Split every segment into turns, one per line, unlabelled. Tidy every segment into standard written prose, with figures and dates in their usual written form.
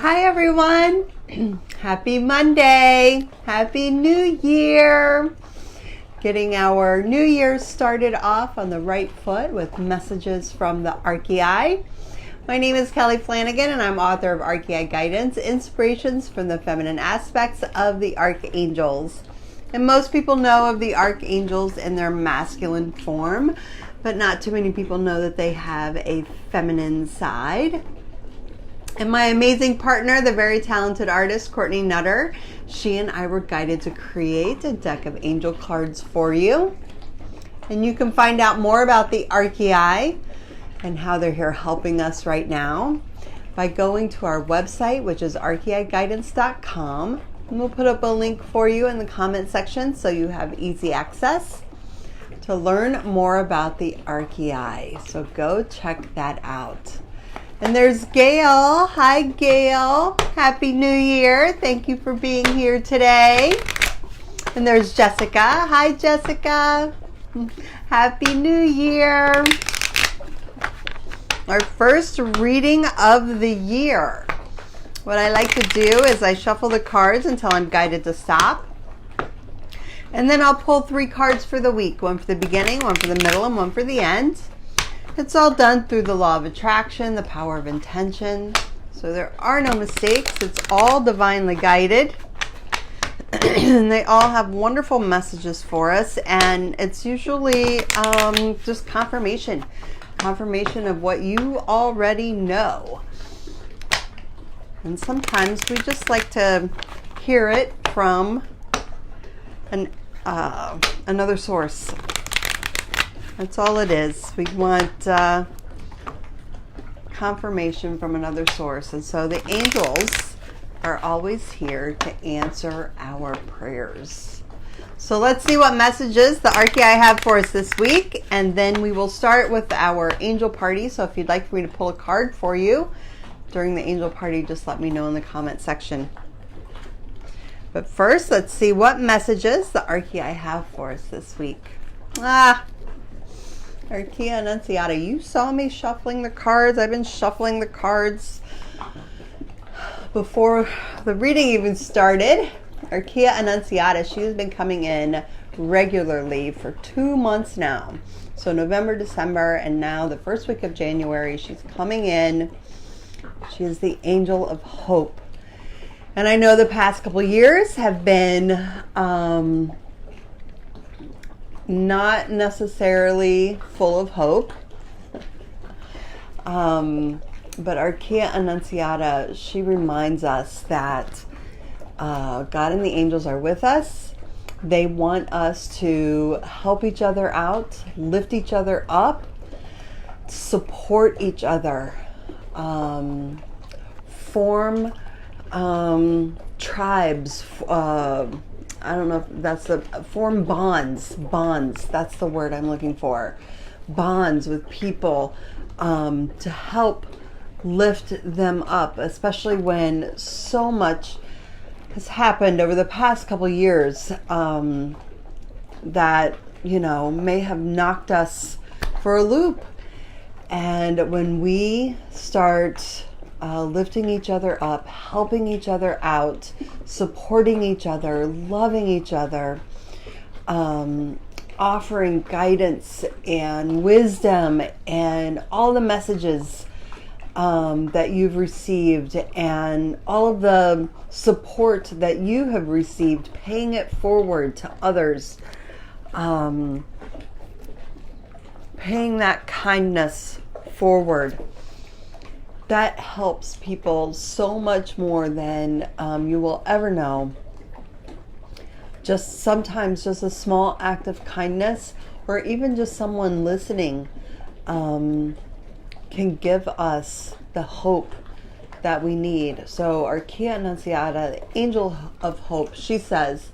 Hi everyone. Happy Monday. Happy New Year. Getting our New Year started off on the right foot with messages from the Archeiai. My name is Kelly Flanagan and I'm author of Archeiai Guidance, Inspirations from the Feminine Aspects of the Archangels. And most people know of the archangels in their masculine form, but not too many people know that they have a feminine side. And my amazing partner, the very talented artist, Courtney Nutter, she and I were guided to create a deck of angel cards for you. And you can find out more about the Archeiai and how they're here helping us right now by going to our website, which is archeaiguidance.com. And we'll put up a link for you in the comment section so you have easy access to learn more about the Archeiai. So go check that out. And there's Gail. Hi, Gail. Happy New Year. Thank you for being here today. And there's Jessica. Hi, Jessica. Happy New Year. Our first reading of the year. What I like to do is I shuffle the cards until I'm guided to stop. And then I'll pull 3 cards for the week. One for the beginning, one for the middle, and one for the end. It's all done through the law of attraction, the power of intention. So there are no mistakes. It's all divinely guided. And they all have wonderful messages for us. And it's usually just confirmation. Confirmation of what you already know. And sometimes we just like to hear it from another source. That's all it is. We want confirmation from another source. And so the angels are always here to answer our prayers. So let's see what messages the Archeiai have for us this week. And then we will start with our angel party. So if you'd like for me to pull a card for you during the angel party, just let me know in the comment section. But first, let's see what messages the Archeiai have for us this week. Archeiai Annunciata, you saw me shuffling the cards. I've been shuffling the cards before the reading even started. Archeiai Annunciata, she has been coming in regularly for 2 months now. So November, December, and now the first week of January, she's coming in. She is the angel of hope. And I know the past couple years have been not necessarily full of hope. But Archeiai Annunciata, she reminds us that God and the angels are with us. They want us to help each other out, lift each other up, support each other, form tribes, I don't know if that's form bonds, that's the word I'm looking for. Bonds with people to help lift them up, especially when so much has happened over the past couple years that, may have knocked us for a loop. And when we start lifting each other up, helping each other out, supporting each other, loving each other, offering guidance and wisdom and all the messages that you've received and all of the support that you have received, paying it forward to others, paying that kindness forward. That helps people so much more than you will ever know. Sometimes just a small act of kindness, or even just someone listening, can give us the hope that we need. So Archeiai Annunciata, the angel of hope, she says,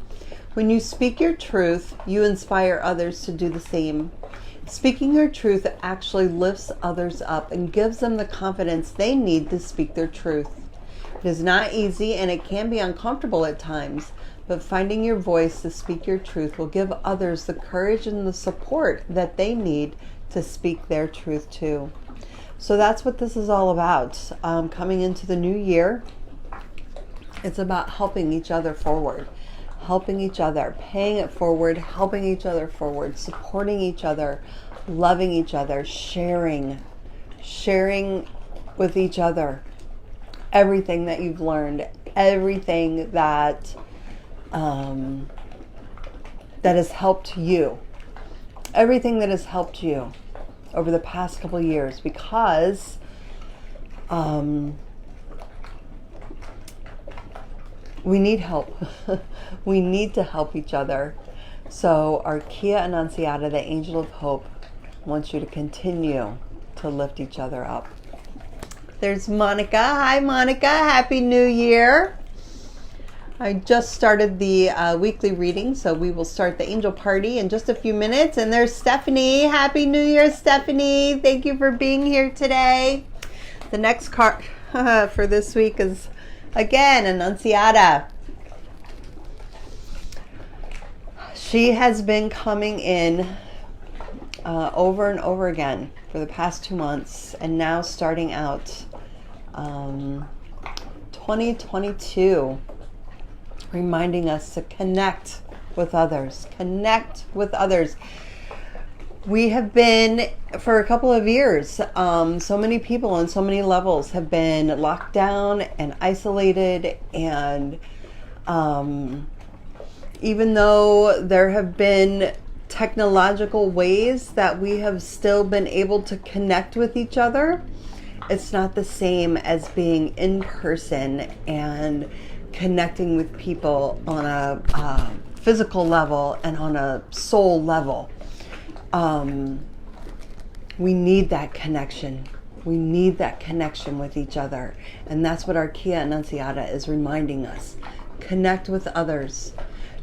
when you speak your truth, you inspire others to do the same. Speaking your truth actually lifts others up and gives them the confidence they need to speak their truth. It is not easy and it can be uncomfortable at times, but finding your voice to speak your truth will give others the courage and the support that they need to speak their truth too. So that's what this is all about. Coming into the new year, It's about helping each other forward, helping each other, paying it forward, helping each other forward, supporting each other, loving each other, sharing with each other everything that you've learned, everything that that has helped you, everything that has helped you over the past couple of years, because we need help. We need to help each other. So Archeiai Annunciata, the angel of hope, wants you to continue to lift each other up. There's Monica. Hi, Monica. Happy New Year. I just started the weekly reading, so we will start the angel party in just a few minutes. And there's Stephanie. Happy New Year, Stephanie. Thank you for being here today. The next card for this week is, again, Annunciata. She has been coming in over and over again for the past 2 months, and now starting out 2022, reminding us to connect with others. Connect with others. We have been, for a couple of years, so many people on so many levels have been locked down and isolated, and even though there have been technological ways that we have still been able to connect with each other, it's not the same as being in person and connecting with people on a physical level and on a soul level. We need that connection. We need that connection with each other. And that's what Archeiai Annunciata is reminding us. Connect with others.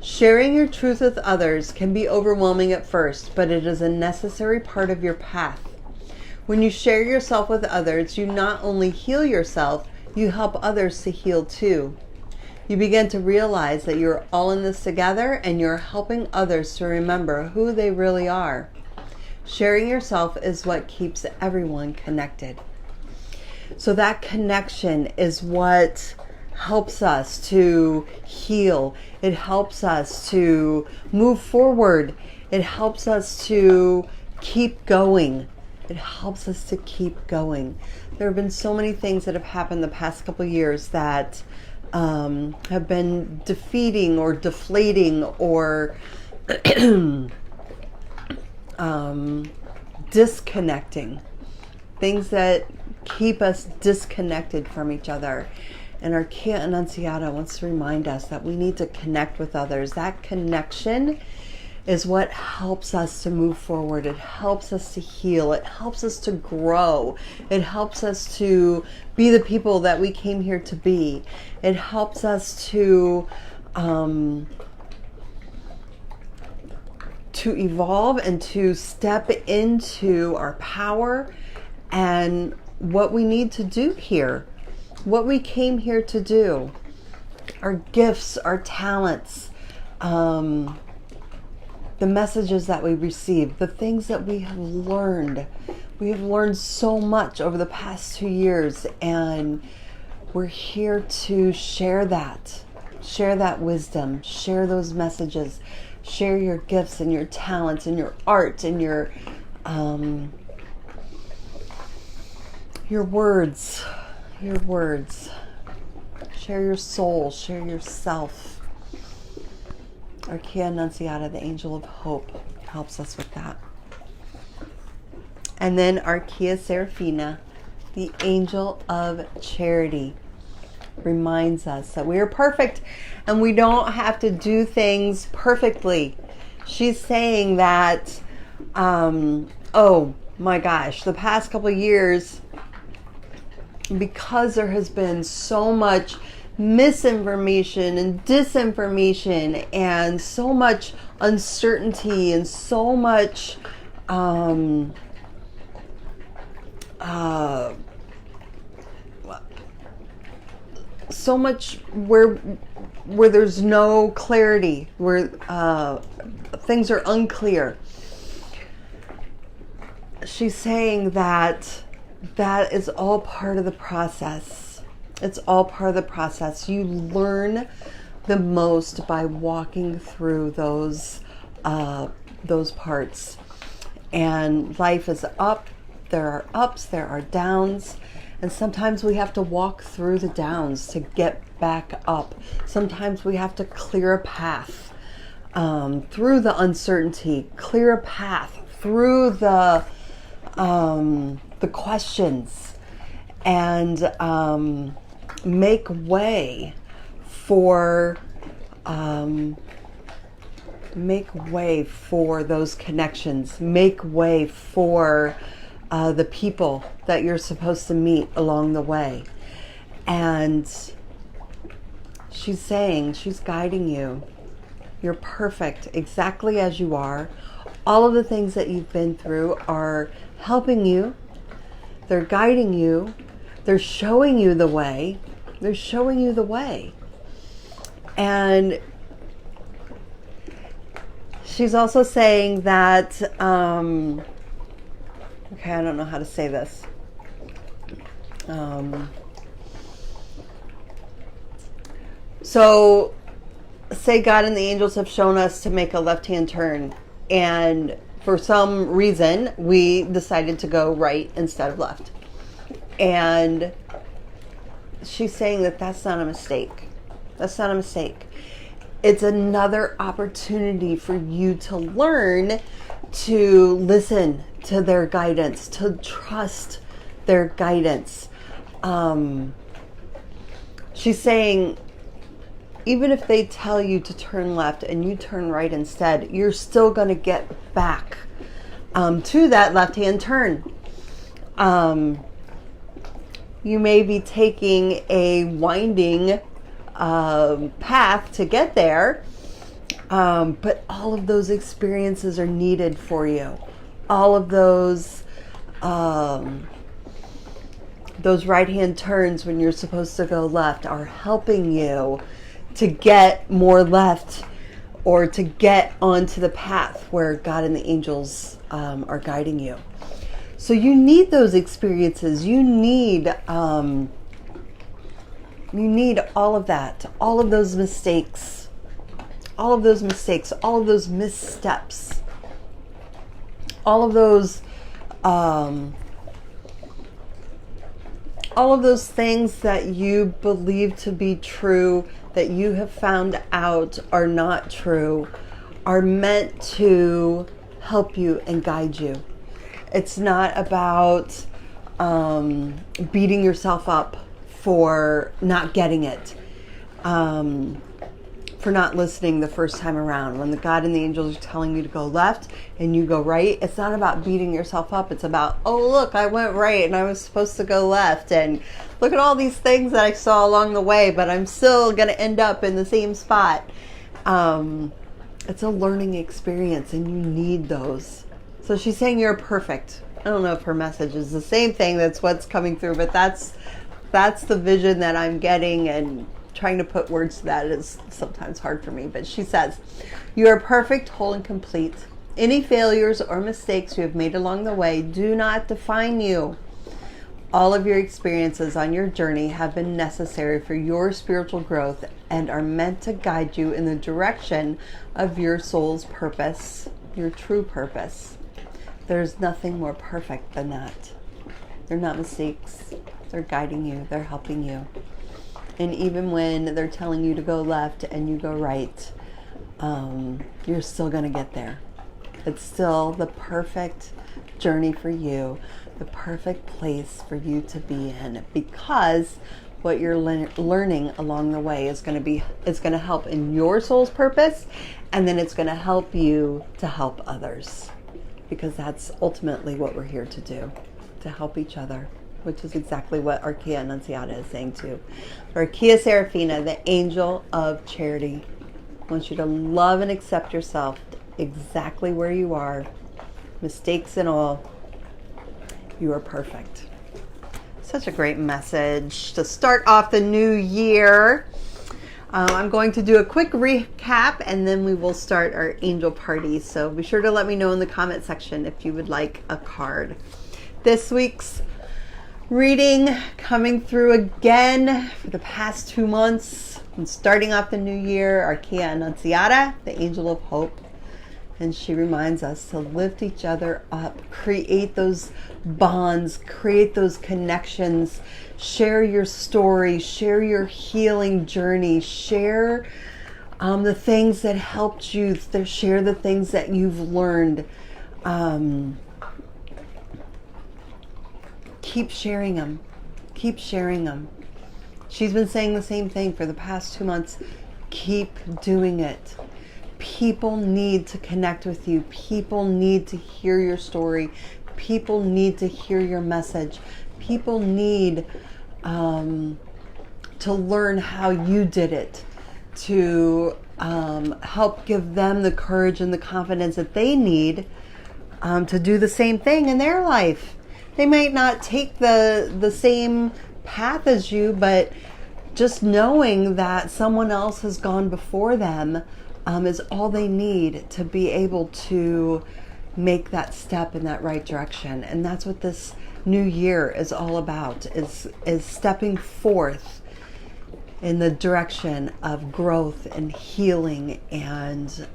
Sharing your truth with others can be overwhelming at first, but it is a necessary part of your path. When you share yourself with others, you not only heal yourself, you help others to heal too. You begin to realize that you're all in this together, and you're helping others to remember who they really are. Sharing yourself is what keeps everyone connected. So that connection is what helps us to heal. It helps us to move forward. It helps us to keep going. It helps us to keep going. There have been so many things that have happened the past couple of years that have been defeating or deflating or disconnecting. Things that keep us disconnected from each other. And Archeiai Annunciata wants to remind us that we need to connect with others. That connection is what helps us to move forward. It helps us to heal. It helps us to grow. It helps us to be the people that we came here to be. It helps us to evolve and to step into our power and what we need to do here, what we came here to do, our gifts, our talents, the messages that we receive, the things that we have learned. We have learned so much over the past 2 years, and we're here to share that wisdom, share those messages, share your gifts and your talents and your art and your words. Share your soul, share yourself. Archeiai Annunciata, the angel of hope, helps us with that. And then Archeiai Seraphina, the angel of charity, reminds us that we are perfect and we don't have to do things perfectly. She's saying that, oh my gosh, the past couple of years, because there has been so much misinformation and disinformation and so much uncertainty and so much where there's no clarity, where things are unclear. She's saying that is all part of the process. It's all part of the process. You learn the most by walking through those parts. And life is up. There are ups, there are downs. And sometimes we have to walk through the downs to get back up. Sometimes we have to clear a path through the uncertainty, clear a path through the questions, and make way for those connections, make way for the people that you're supposed to meet along the way. And she's saying, she's guiding you. You're perfect exactly as you are. All of the things that you've been through are helping you. They're guiding you. They're showing you the way. They're showing you the way. And she's also saying that, okay, I don't know how to say this. So, say God and the angels have shown us to make a left-hand turn, and for some reason, we decided to go right instead of left. And she's saying that that's not a mistake. That's not a mistake. It's another opportunity for you to learn to listen to their guidance, to trust their guidance. She's saying, even if they tell you to turn left and you turn right instead, you're still going to get back to that left-hand turn. You may be taking a winding path to get there, but all of those experiences are needed for you. All of those right-hand turns when you're supposed to go left are helping you to get more left, or to get onto the path where God and the angels are guiding you. So you need those experiences. You need all of that, all of those mistakes, all of those missteps, all of those things that you believe to be true, that you have found out are not true, are meant to help you and guide you. It's not about beating yourself up for not getting it, for not listening the first time around. When the God and the angels are telling you to go left and you go right, it's not about beating yourself up. It's about, oh, look, I went right and I was supposed to go left. And look at all these things that I saw along the way, but I'm still going to end up in the same spot. It's a learning experience, and you need those. So she's saying you're perfect. I don't know if her message is the same thing. That's what's coming through, but that's the vision that I'm getting, and trying to put words to that is sometimes hard for me. But she says, you are perfect, whole, and complete. Any failures or mistakes you have made along the way do not define you. All of your experiences on your journey have been necessary for your spiritual growth and are meant to guide you in the direction of your soul's purpose, your true purpose. There's nothing more perfect than that. They're not mistakes. They're guiding you. They're helping you. And even when they're telling you to go left and you go right, you're still going to get there. It's still the perfect journey for you, the perfect place for you to be in, because what you're learning along the way is going to help in your soul's purpose, and then it's going to help you to help others, because that's ultimately what we're here to do, to help each other, which is exactly what Archeiai Annunziata is saying too. Archeiai Seraphina, the angel of charity, wants you to love and accept yourself exactly where you are, mistakes and all. You are perfect. Such a great message to start off the new year. I'm going to do a quick recap, and then we will start our angel party. So be sure to let me know in the comment section if you would like a card. This week's reading coming through again for the past 2 months and starting off the new year. Archeiai Annunziata, the angel of hope. And she reminds us to lift each other up, create those bonds, create those connections, share your story, share your healing journey, share the things that helped you, share the things that you've learned. Keep sharing them. Keep sharing them. She's been saying the same thing for the past 2 months. Keep doing it. People need to connect with you. People need to hear your story. People need to hear your message. People need to learn how you did it, to help give them the courage and the confidence that they need to do the same thing in their life. They might not take the same path as you, but just knowing that someone else has gone before them is all they need to be able to make that step in that right direction. And that's what this new year is all about, is stepping forth in the direction of growth and healing and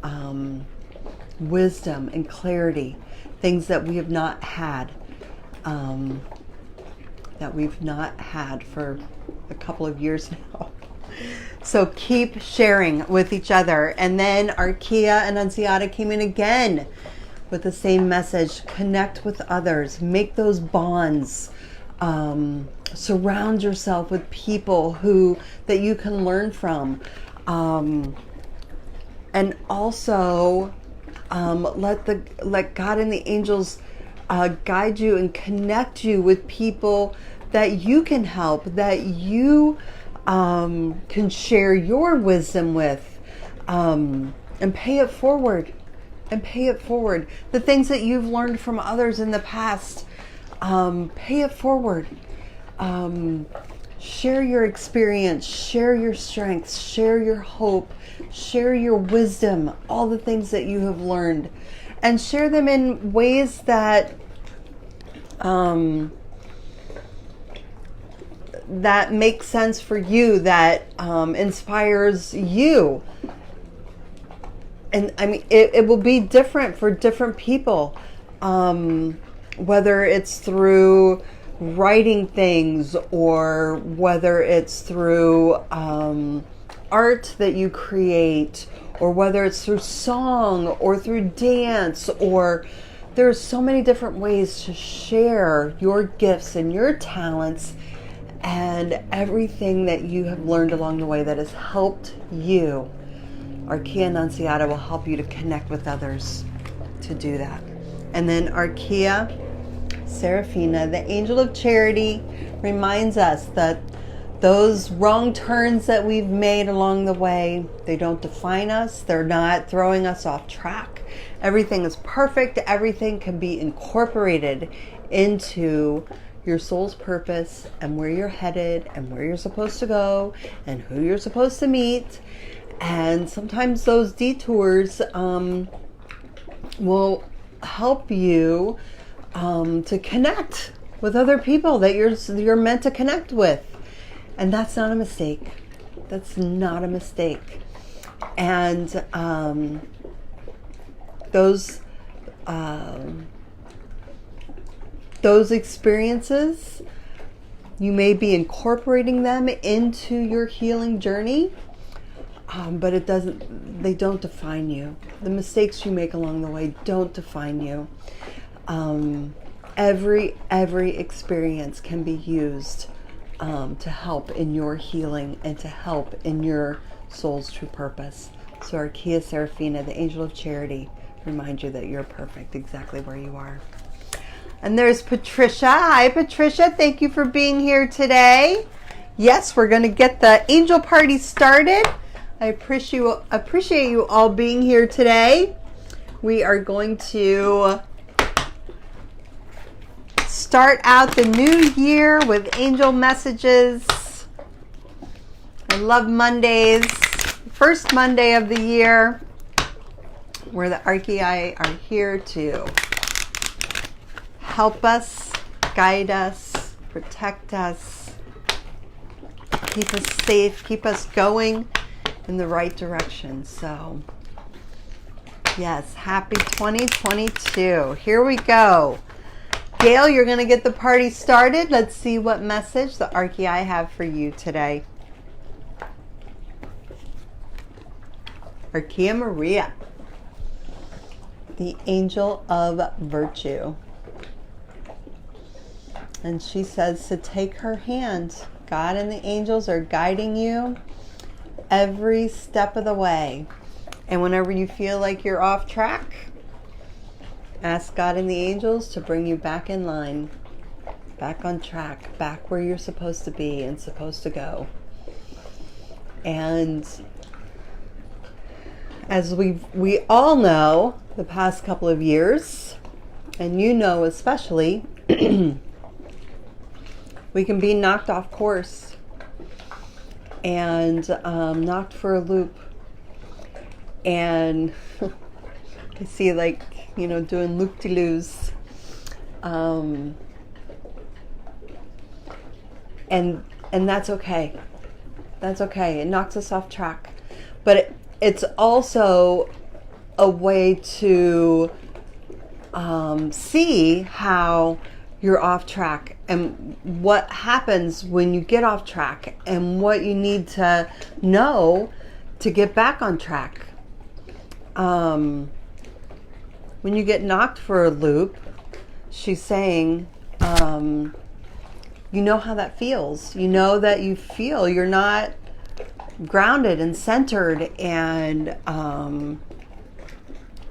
wisdom and clarity, things that we have not had, for a couple of years now. So keep sharing with each other. And then Archeiai Annunziata came in again with the same message. Connect with others. Make those bonds. Surround yourself with people that you can learn from. And also let God and the angels guide you and connect you with people that you can help, that you can share your wisdom with, and pay it forward. And pay it forward. The things that you've learned from others in the past, pay it forward. Share your experience, share your strengths, share your hope, share your wisdom, all the things that you have learned, and share them in ways that that makes sense for you, that inspires you. And I mean, it will be different for different people, whether it's through writing things or whether it's through art that you create, or whether it's through song or through dance, or there's so many different ways to share your gifts and your talents and everything that you have learned along the way that has helped you. Archeiai Annunziata will help you to connect with others to do that. And then Archeiai Seraphina, the angel of charity, reminds us that those wrong turns that we've made along the way, they don't define us. They're not throwing us off track. Everything is perfect. Everything can be incorporated into your soul's purpose and where you're headed and where you're supposed to go and who you're supposed to meet. And sometimes those detours will help you to connect with other people that you're meant to connect with. And that's not a mistake. That's not a mistake. And those experiences, you may be incorporating them into your healing journey, but they don't define you. The mistakes you make along the way don't define you. Every experience can be used to help in your healing and to help in your soul's true purpose. So Archeiai Seraphina, the angel of charity, remind you that you're perfect exactly where you are. And there's Patricia. Hi, Patricia. Thank you for being here today. Yes, we're going to get the angel party started. I appreciate you all being here today. We are going to start out the new year with angel messages. I love Mondays. First Monday of the year, where the Archeiai are here to help us, guide us, protect us, keep us safe, keep us going in the right direction. So, yes, happy 2022. Here we go. Gail, you're going to get the party started. Let's see what message the Archeiai have for you today. Archeiai Maria, the angel of virtue. And she says to take her hand. God and the angels are guiding you every step of the way. And whenever you feel like you're off track, ask God and the angels to bring you back in line, back on track, back where you're supposed to be and supposed to go. And as we all know, the past couple of years, and you know especially, we can be knocked off course and knocked for a loop. And I see, like, you know, doing loop-de-loos. And that's okay. That's okay. It knocks us off track. But it's also a way to see how you're off track and what happens when you get off track and what you need to know to get back on track. When you get knocked for a loop, she's saying, you know how that feels. You know that you feel you're not grounded and centered, and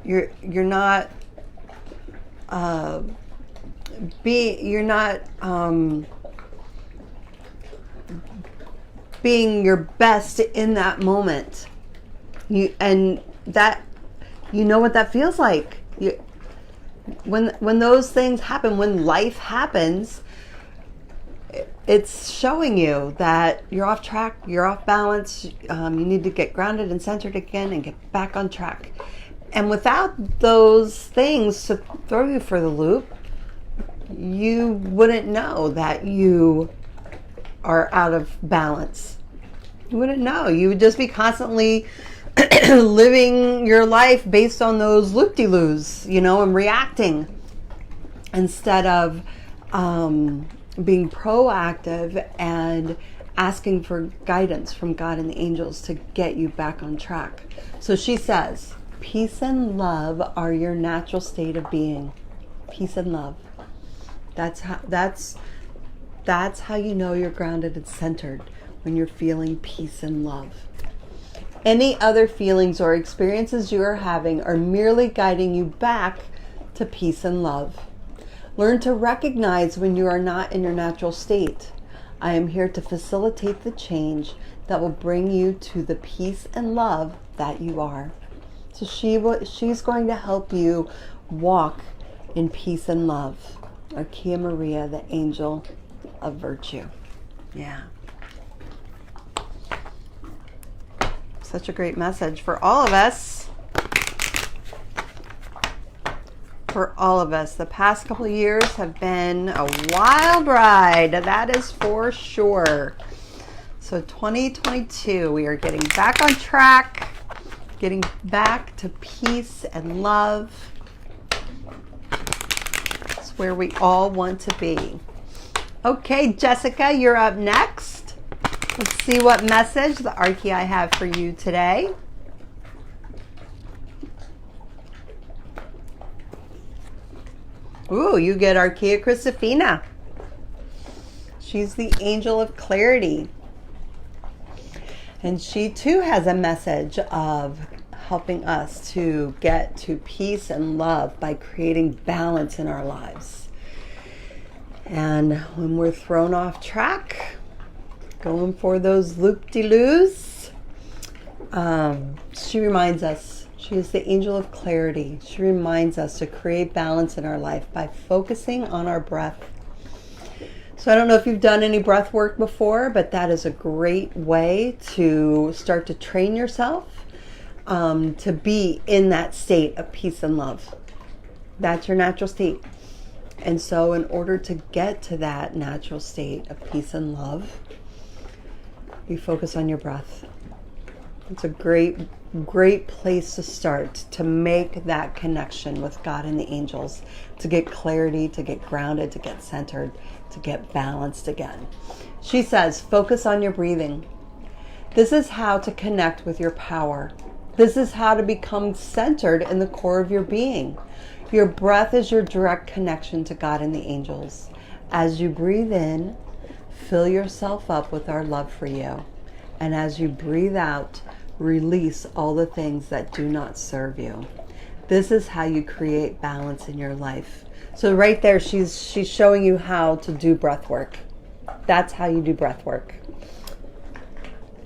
you're not being your best in that moment. You know what that feels like. When those things happen, when life happens, it's showing you that you're off track, you're off balance. You need to get grounded and centered again and get back on track. And without those things to throw you for the loop, you wouldn't know that you are out of balance. You wouldn't know. You would just be constantly living your life based on those loop-de-loos, you know, and reacting instead of being proactive and asking for guidance from God and the angels to get you back on track. So she says, peace and love are your natural state of being. Peace and love. That's how you know you're grounded and centered, when you're feeling peace and love. Any other feelings or experiences you are having are merely guiding you back to peace and love. Learn to recognize when you are not in your natural state. I am here to facilitate the change that will bring you to the peace and love that you are. So she's going to help you walk in peace and love. Archeiai Maria, the angel of virtue. Yeah. Such a great message for all of us. For all of us. The past couple of years have been a wild ride. That is for sure. So 2022, we are getting back on track, getting back to peace and love. It's where we all want to be. Okay, Jessica, you're up next. Let's see what message the Archeiai have for you today. Ooh, you get Archeiai Seraphina. She's the angel of clarity. And she too has a message of helping us to get to peace and love by creating balance in our lives. And when we're thrown off track, going for those loop-de-loos, she reminds us, she is the angel of clarity. She reminds us to create balance in our life by focusing on our breath. So I don't know if you've done any breath work before, but that is a great way to start to train yourself to be in that state of peace and love. That's your natural state. And so in order to get to that natural state of peace and love, you focus on your breath. It's a great place to start to make that connection with God and the angels, to get clarity, to get grounded, to get centered, to get balanced again. She says, focus on your breathing. This is how to connect with your power. This is how to become centered in the core of your being. Your breath is your direct connection to God and the angels. As you breathe in, fill yourself up with our love for you. And as you breathe out, release all the things that do not serve you. This is how you create balance in your life. So right there, she's showing you how to do breath work. That's how you do breath work.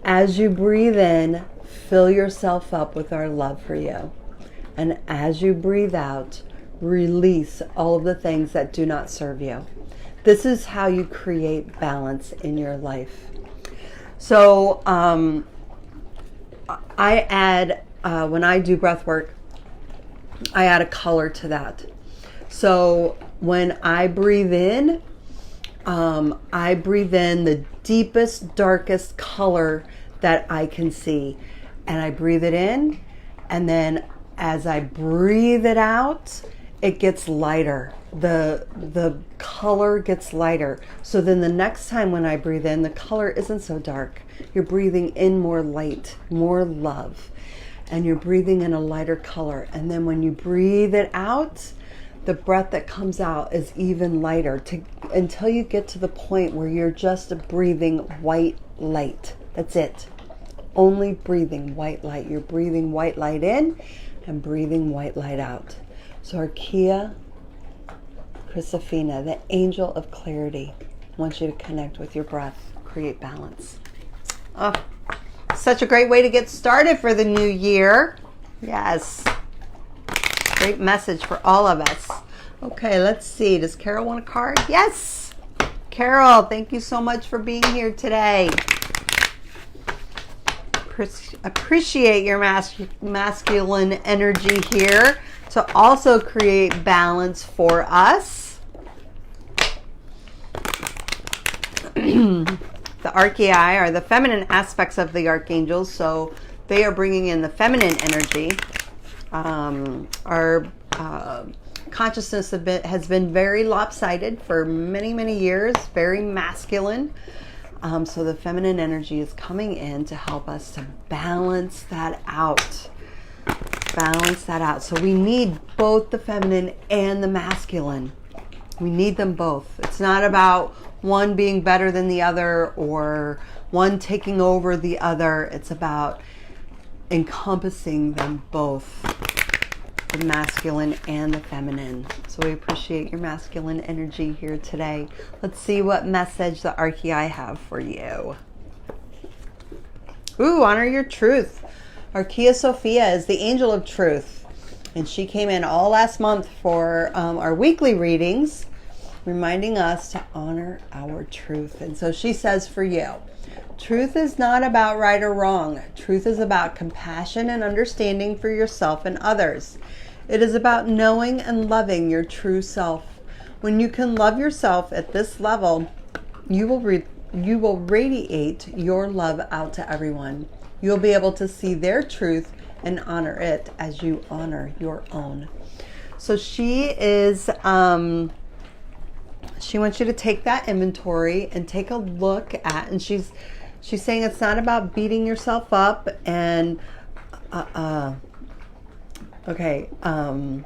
As you breathe in, fill yourself up with our love for you. And as you breathe out, release all of the things that do not serve you. This is how you create balance in your life. So, I add, when I do breath work, I add a color to that. So when I breathe in the deepest, darkest color that I can see. And I breathe it in. And then as I breathe it out, it gets lighter. The color gets lighter. So then the next time when I breathe in, the color isn't so dark. You're breathing in more light, more love, and you're breathing in a lighter color. And then when you breathe it out, the breath that comes out is even lighter until you get to the point where you're just breathing white light. That's it. Only breathing white light. You're breathing white light in and breathing white light out. So Archeiai, Seraphina, the angel of clarity, wants you to connect with your breath, create balance. Oh, such a great way to get started for the new year. Yes. Great message for all of us. Okay, let's see. Does Carol want a card? Yes. Carol, thank you so much for being here today. Appreciate your masculine energy here to also create balance for us. The Archeiai are the feminine aspects of the archangels, so they are bringing in the feminine energy. Our consciousness has been very lopsided for many, many years, very masculine. So the feminine energy is coming in to help us to balance that out. Balance that out. So we need both the feminine and the masculine. We need them both. It's not about one being better than the other or one taking over the other. It's about encompassing them both, the masculine and the feminine. So we appreciate your masculine energy here today. Let's see what message the Archeiai have for you. Ooh, honor your truth. Archeiai Sophia is the angel of truth. And she came in all last month for our weekly readings, reminding us to honor our truth. And so she says for you, truth is not about right or wrong. Truth is about compassion and understanding for yourself and others. It is about knowing and loving your true self. When you can love yourself at this level, you will radiate your love out to everyone. You'll be able to see their truth and honor it as you honor your own. So she is, she wants you to take that inventory and take a look at, and she's saying it's not about beating yourself up and, okay, a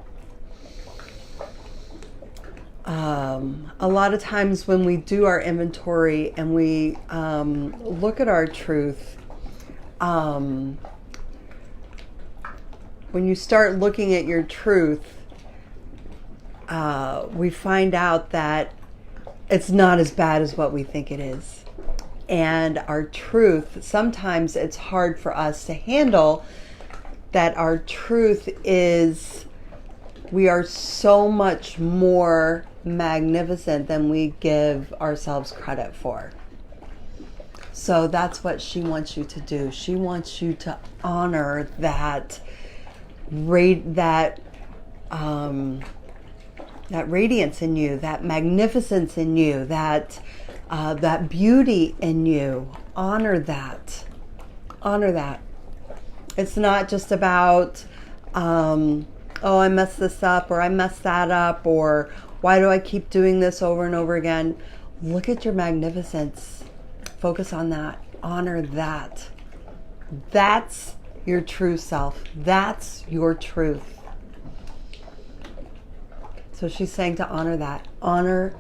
lot of times when we do our inventory and we look at our truth, when you start looking at your truth, we find out that it's not as bad as what we think it is. And our truth, sometimes it's hard for us to handle that our truth is, we are so much more magnificent than we give ourselves credit for. So that's what she wants you to do. She wants you to honor that that radiance in you, that magnificence in you, that beauty in you. Honor that. Honor that. It's not just about, oh, I messed this up, or I messed that up, or why do I keep doing this over and over again? Look at your magnificence. Focus on that. Honor that. That's your true self. That's your truth. So she's saying to honor that. Honor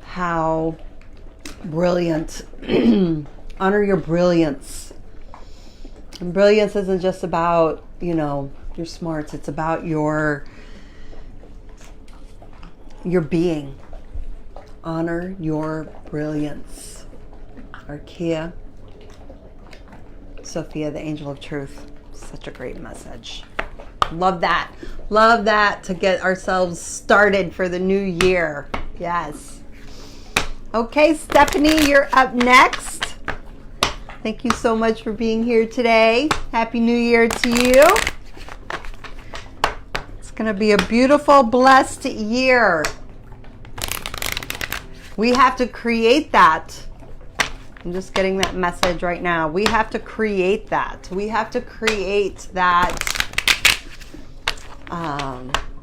how brilliant. Honor your brilliance. And brilliance isn't just about, your smarts. It's about your being. Honor your brilliance. Archeiai, Sophia, the angel of truth. Such a great message. Love that. Love that to get ourselves started for the new year. Yes. Okay, Stephanie, you're up next. Thank you so much for being here today. Happy New Year to you. It's going to be a beautiful, blessed year. We have to create that. I'm just getting that message right now. We have to create that. We have to create that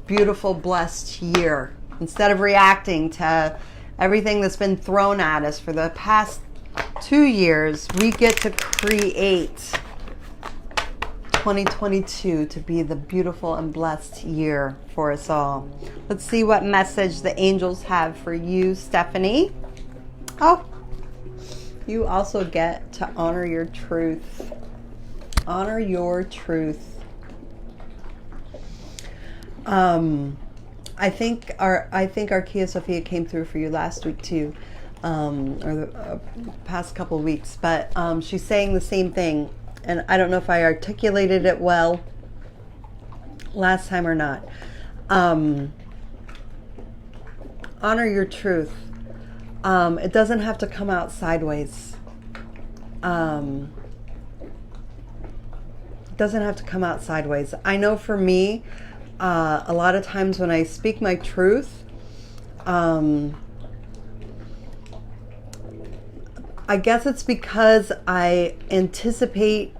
beautiful, blessed year. Instead of reacting to everything that's been thrown at us for the past 2 years, we get to create 2022 to be the beautiful and blessed year for us all. Let's see what message the angels have for you, Stephanie. Oh, you also get to honor your truth. Honor your truth. I think Archeiai Sophia came through for you last week too, or the past couple of weeks. But she's saying the same thing, and I don't know if I articulated it well last time or not. Honor your truth. It doesn't have to come out sideways. It doesn't have to come out sideways. I know for me, a lot of times when I speak my truth, I guess it's because I anticipate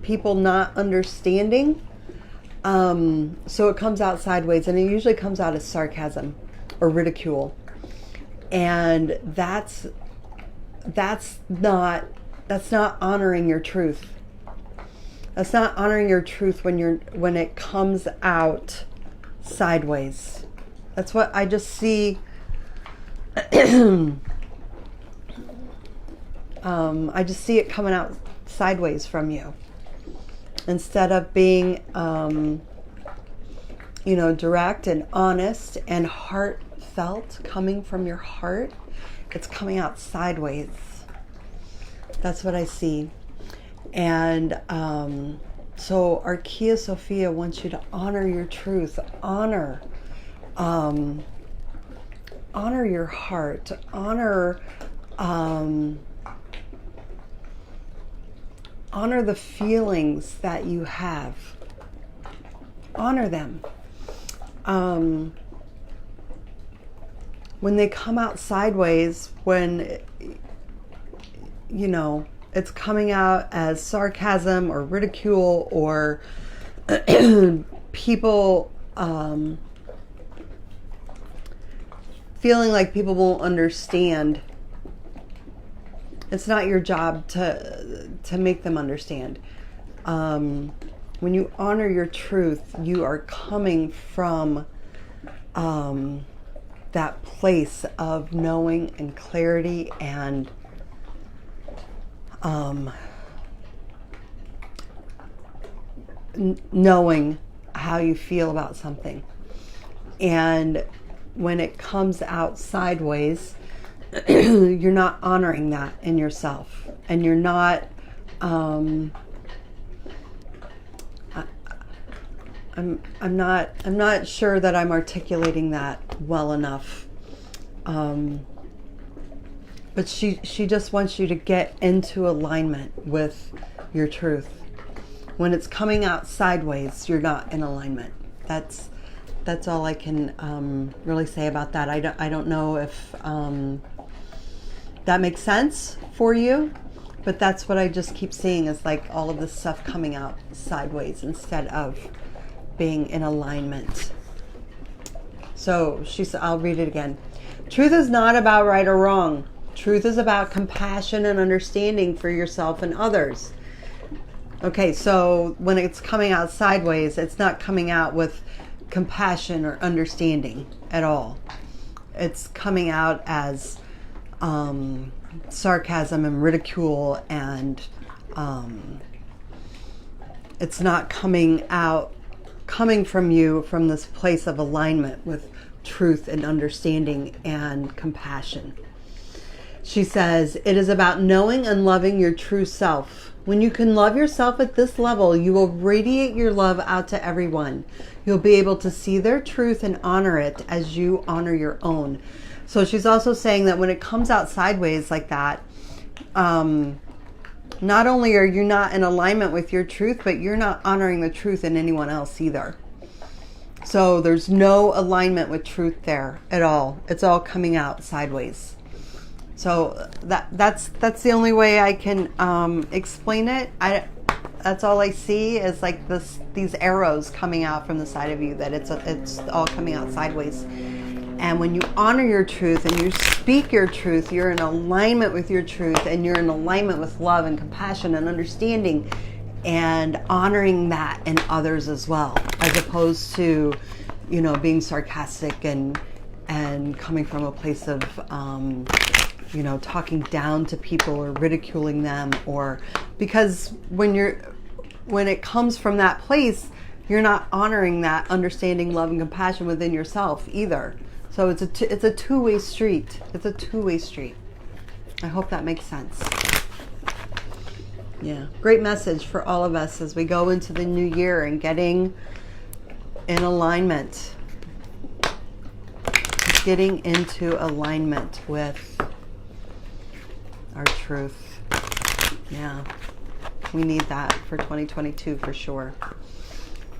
people not understanding. So it comes out sideways, and it usually comes out as sarcasm or ridicule. And that's not honoring your truth. That's not honoring your truth when it comes out sideways. That's what I just see. I just see it coming out sideways from you. Instead of being, direct and honest and heartfelt, coming from your heart, it's coming out sideways. That's what I see. And so Archeiai Sophia wants you to honor your truth. Honor your heart. Honor the feelings that you have. Honor them. When they come out sideways, when it's coming out as sarcasm or ridicule, or people feeling like people won't understand. It's not your job to make them understand. When you honor your truth, you are coming from that place of knowing and clarity and knowing how you feel about something. And when it comes out sideways, you're not honoring that in yourself, and you're not I'm not sure that I'm articulating that well enough. But she just wants you to get into alignment with your truth. When it's coming out sideways, you're not in alignment. That's That's all I can really say about that. I don't know if that makes sense for you, but that's what I just keep seeing is like all of this stuff coming out sideways instead of being in alignment. So she said, I'll read it again. Truth is not about right or wrong. Truth is about compassion and understanding for yourself and others. Okay, so when it's coming out sideways, it's not coming out with compassion or understanding at all. It's coming out as sarcasm and ridicule, and it's not coming from you from this place of alignment with truth and understanding and compassion. She says, it is about knowing and loving your true self. When you can love yourself at this level, you will radiate your love out to everyone. You'll be able to see their truth and honor it as you honor your own. So she's also saying that when it comes out sideways like that, not only are you not in alignment with your truth, but you're not honoring the truth in anyone else either. So there's no alignment with truth there at all. It's all coming out sideways. So that's the only way I can explain it. That's all I see is like these arrows coming out from the side of you, that it's all coming out sideways. And when you honor your truth and you speak your truth, you're in alignment with your truth, and you're in alignment with love and compassion and understanding and honoring that in others as well, as opposed to, being sarcastic and coming from a place of, talking down to people or ridiculing them, or because when it comes from that place, you're not honoring that understanding, love, and compassion within yourself either. So it's a two-way street. It's a two-way street. I hope that makes sense. Yeah, great message for all of us as we go into the new year and getting in alignment. Getting into alignment with our truth. Yeah, we need that for 2022 for sure.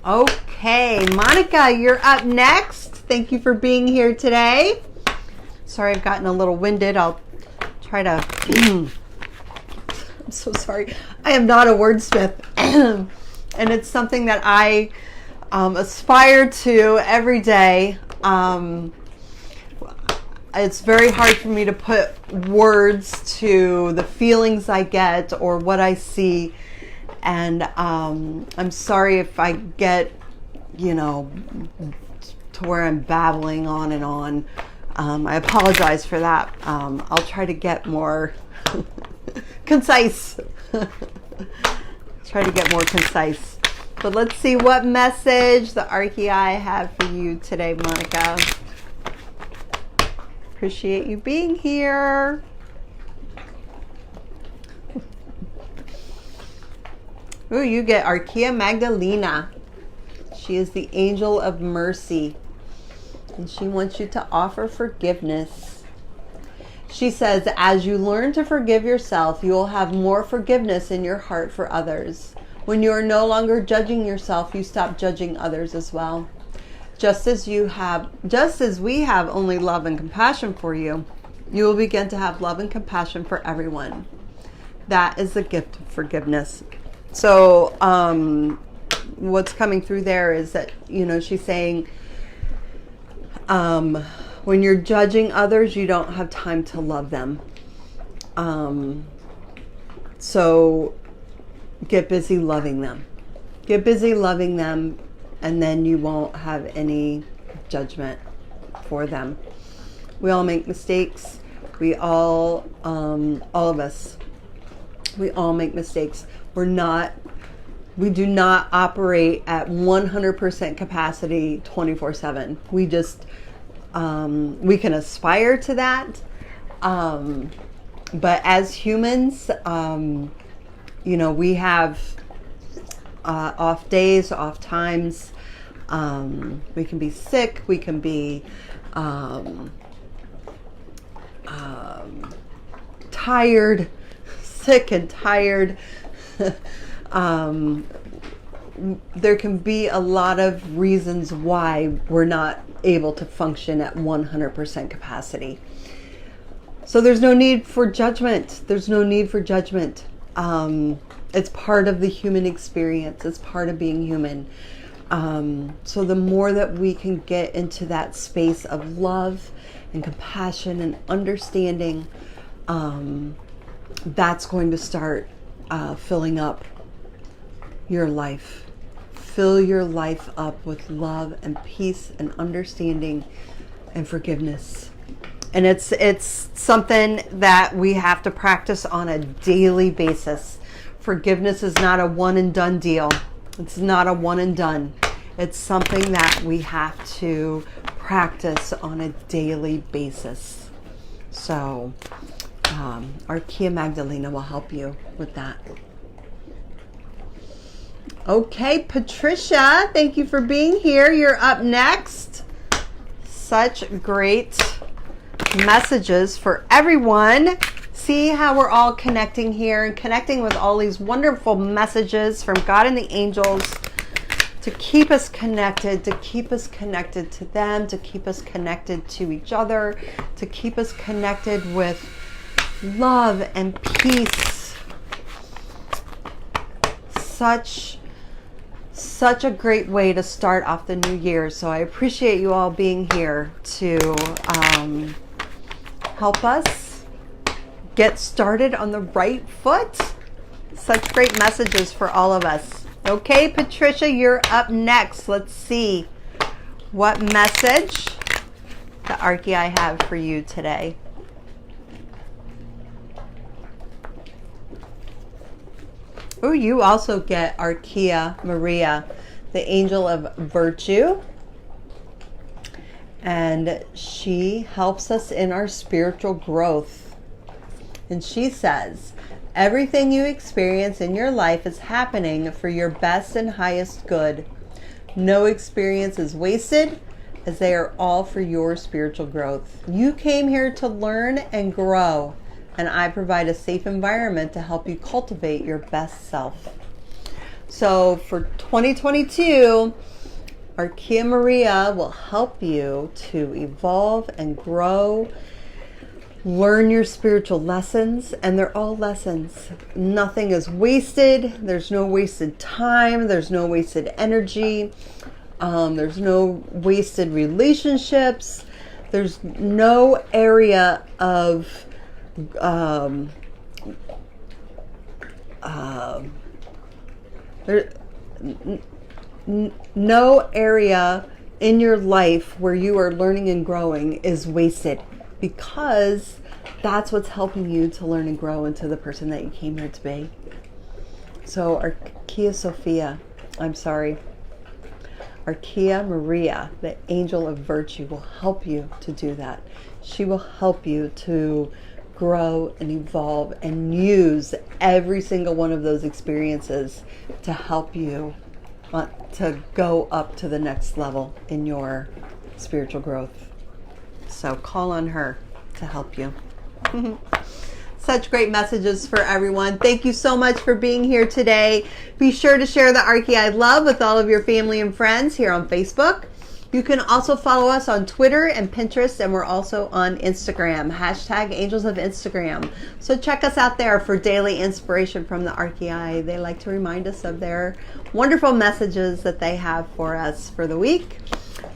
Okay, Monica, you're up next. Thank you for being here today. Sorry, I've gotten a little winded. I'll try to... I'm so sorry. I am not a wordsmith. And it's something that I aspire to every day. It's very hard for me to put words to the feelings I get or what I see. And I'm sorry if I get, to where I'm babbling on and on. I apologize for that. I'll try to get more concise. Try to get more concise. But let's see what message the Archeiai have for you today, Monica. Appreciate you being here. Ooh, you get Archeiai Magdalena. She is the angel of mercy, and she wants you to offer forgiveness. She says, as you learn to forgive yourself, you will have more forgiveness in your heart for others. When you are no longer judging yourself, you stop judging others as well. Just as we have only love and compassion for you, you will begin to have love and compassion for everyone. That is the gift of forgiveness. So, what's coming through there is that, she's saying, when you're judging others, you don't have time to love them. So get busy loving them. Get busy loving them, and then you won't have any judgment for them. We all make mistakes. We all of us, we all make mistakes. We do not operate at 100% capacity 24/7. We just, we can aspire to that. But as humans, we have off days, off times. We can be sick. We can be tired, sick and tired. there can be a lot of reasons why we're not able to function at 100% capacity. So there's no need for judgment. There's no need for judgment. It's part of the human experience. It's part of being human. So the more that we can get into that space of love and compassion and understanding, that's going to start filling up your life. Fill your life up with love and peace and understanding and forgiveness. And it's something that we have to practice on a daily basis. Forgiveness is not a one and done deal. It's not a one and done. It's something that we have to practice on a daily basis. So Archeiai Magdalena will help you with that. Okay, Patricia, thank you for being here. You're up next. Such great messages for everyone. See how we're all connecting here and connecting with all these wonderful messages from God and the angels to keep us connected, to keep us connected to them, to keep us connected to each other, to keep us connected with love and peace. Such a great way to start off the new year. So I appreciate you all being here to help us get started on the right foot. Such great messages for all of us. Okay, Patricia, you're up next. Let's see what message the Archeiai have for you today. Oh, you also get Archeiai Maria, the angel of virtue. And she helps us in our spiritual growth. And she says, everything you experience in your life is happening for your best and highest good. No experience is wasted, as they are all for your spiritual growth. You came here to learn and grow, and I provide a safe environment to help you cultivate your best self. So for 2022, Archeiai Maria will help you to evolve and grow, learn your spiritual lessons, and they're all lessons. Nothing is wasted. There's no wasted time. There's no wasted energy. There's no wasted relationships. There's no area of no area in your life where you are learning and growing is wasted, because that's what's helping you to learn and grow into the person that you came here to be. So Archeiai Maria, the angel of virtue, will help you to do that. She will help you to grow and evolve and use every single one of those experiences to help you to go up to the next level in your spiritual growth. So call on her to help you. Such great messages for everyone. Thank you so much for being here today. Be sure to share the Archeiai love with all of your family and friends here on Facebook. You can also follow us on Twitter and Pinterest, and we're also on Instagram, #Angels of Instagram. So check us out there for daily inspiration from the Archeiai. They like to remind us of their wonderful messages that they have for us for the week.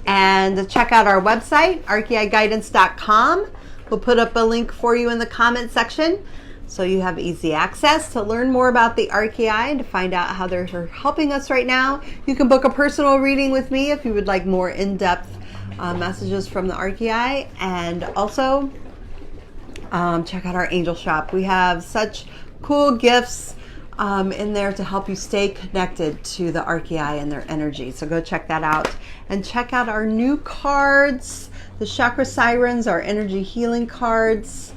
And check out our website, archeaiguidance.com. We'll put up a link for you in the comment section so you have easy access to learn more about the Archeiai and to find out how they're helping us right now. You can book a personal reading with me if you would like more in-depth messages from the Archeiai. And also check out our angel shop. We have such cool gifts in there to help you stay connected to the Archeiai and their energy. So go check that out. And check out our new cards, the Chakra Sirens, our energy healing cards.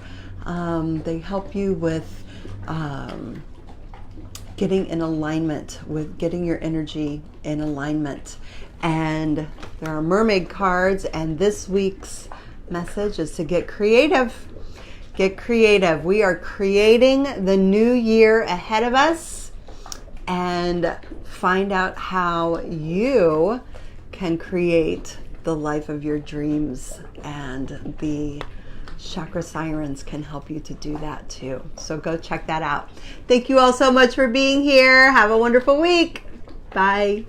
They help you with getting in alignment, with getting your energy in alignment. And there are mermaid cards, and this week's message is to get creative. Get creative. We are creating the new year ahead of us, and find out how you can create the life of your dreams, and the chakra sirens can help you to do that too. So go check that out. Thank you all so much for being here. Have a wonderful week. Bye.